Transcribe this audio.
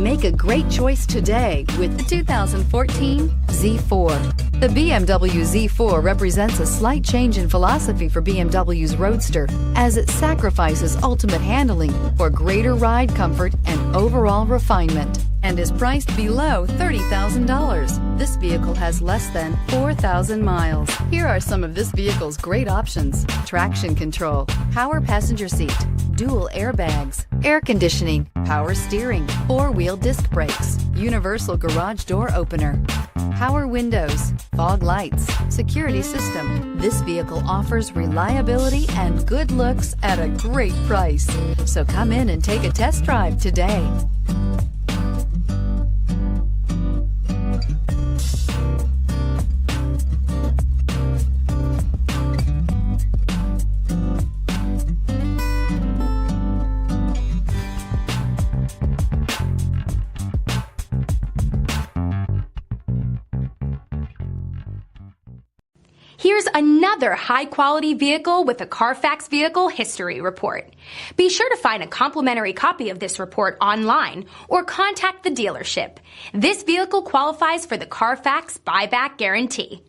Make a great choice today with the 2014 Z4. The BMW Z4 represents a slight change in philosophy for BMW's Roadster, as it sacrifices ultimate handling for greater ride comfort and overall refinement, and is priced below $30,000. This vehicle has less than 4,000 miles. Here are some of this vehicle's great options: traction control, power passenger seat, dual airbags, air conditioning, power steering, four-wheel disc brakes, universal garage door opener, power windows, fog lights, security system. This vehicle offers reliability and good looks at a great price. So come in and take a test drive today. Here's another high-quality vehicle with a Carfax Vehicle History Report. Be sure to find a complimentary copy of this report online or contact the dealership. This vehicle qualifies for the Carfax Buyback Guarantee.